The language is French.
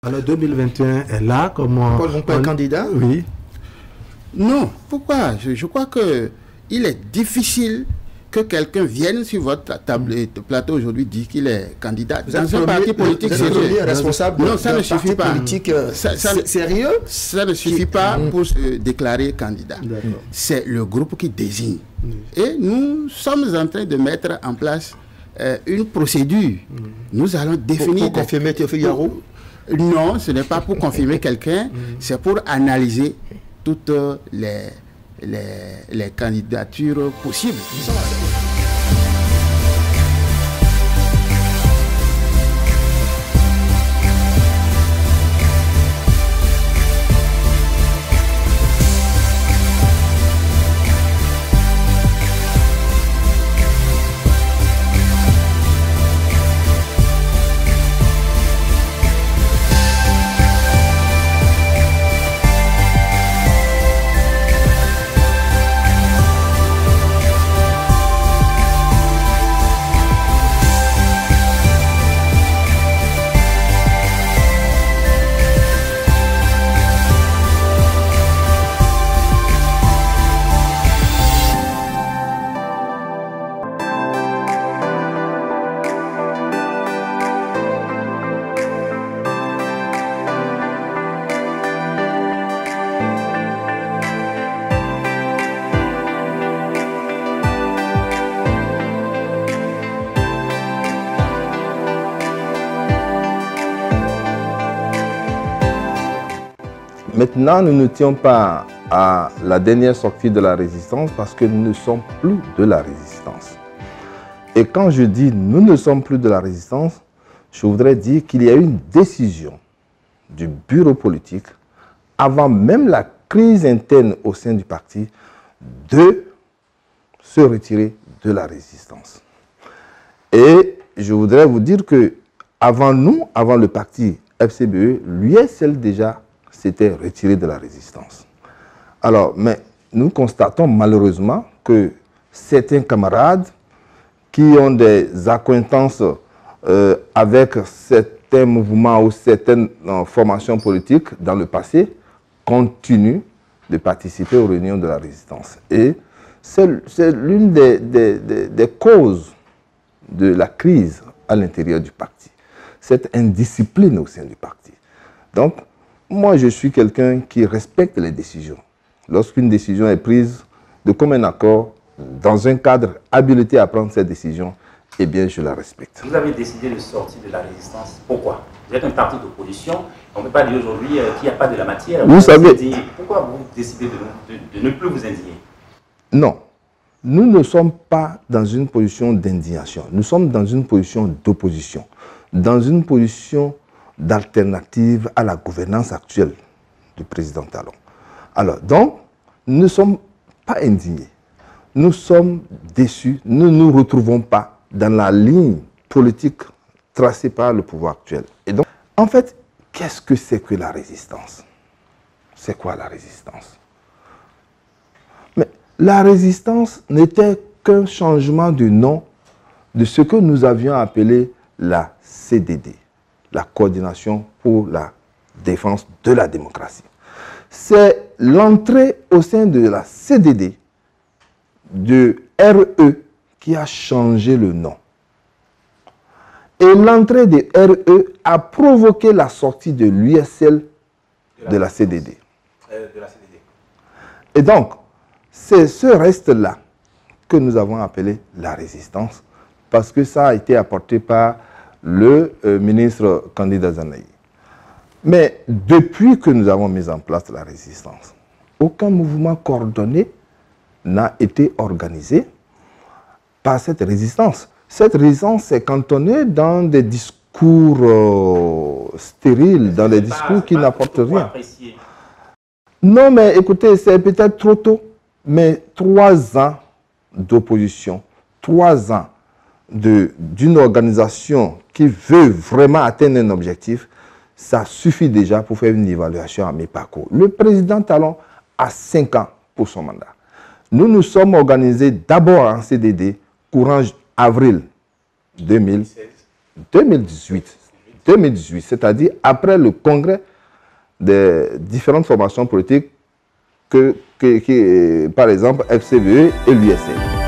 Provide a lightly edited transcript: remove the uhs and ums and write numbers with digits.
Alors 2021 est là, comme un candidat? Oui. Non, pourquoi? Je crois que il est difficile que quelqu'un vienne sur votre plateau aujourd'hui dire qu'il est candidat. Dans un parti politique sérieux. Responsable. Non, ça ne suffit pas. Politique sérieux. Ça ne suffit pas pour se déclarer candidat. C'est le groupe qui désigne. Et nous sommes en train de mettre en place une procédure. Nous allons définir... Pour confirmer Théophile Yarou? Non, ce n'est pas pour confirmer quelqu'un, c'est pour analyser toutes les candidatures possibles. Maintenant, nous ne tient pas à la dernière sortie de la résistance parce que nous ne sommes plus de la résistance. Et quand je dis nous ne sommes plus de la résistance, je voudrais dire qu'il y a eu une décision du bureau politique avant même la crise interne au sein du parti de se retirer de la résistance. Et je voudrais vous dire que avant nous, avant le parti FCBE, l'USL déjà s'était retiré de la résistance. Alors, mais nous constatons malheureusement que certains camarades qui ont des acquaintances avec certains mouvements ou certaines formations politiques dans le passé continuent de participer aux réunions de la résistance. Et c'est l'une des causes de la crise à l'intérieur du parti. Cette indiscipline au sein du parti. Donc, moi, je suis quelqu'un qui respecte les décisions. Lorsqu'une décision est prise de commun accord, dans un cadre habilité à prendre cette décision, eh bien, je la respecte. Vous avez décidé de sortir de la résistance. Pourquoi? Vous êtes un parti d'opposition. On ne peut pas dire aujourd'hui qu'il n'y a pas de la matière. Vous savez... Pourquoi vous décidez de ne plus vous indigner? Non. Nous ne sommes pas dans une position d'indignation. Nous sommes dans une position d'opposition. Dans une position d'alternative à la gouvernance actuelle du président Talon. Alors, donc, nous ne sommes pas indignés. Nous sommes déçus. Nous ne nous retrouvons pas dans la ligne politique tracée par le pouvoir actuel. Et donc, en fait, qu'est-ce que c'est que la résistance? C'est quoi la résistance? Mais la résistance n'était qu'un changement de nom de ce que nous avions appelé la CDD. La coordination pour la défense de la démocratie. C'est l'entrée au sein de la CDD de RE qui a changé le nom. Et l'entrée de RE a provoqué la sortie de l'USL de la CDD. Et donc, c'est ce reste-là que nous avons appelé la résistance parce que ça a été apporté par le ministre candidat Zanaï. Mais depuis que nous avons mis en place la résistance, aucun mouvement coordonné n'a été organisé par cette résistance. Cette résistance s'est cantonnée dans des discours stériles, dans des discours qui n'apportent rien. Non, mais écoutez, c'est peut-être trop tôt, mais 3 ans d'opposition, 3 ans d'une organisation qui veut vraiment atteindre un objectif, ça suffit déjà pour faire une évaluation à mi-parcours. Le président Talon a 5 ans pour son mandat. Nous nous sommes organisés d'abord en CDD courant avril 2018. 2018, c'est-à-dire après le congrès des différentes formations politiques par exemple, FCVE et l'USN.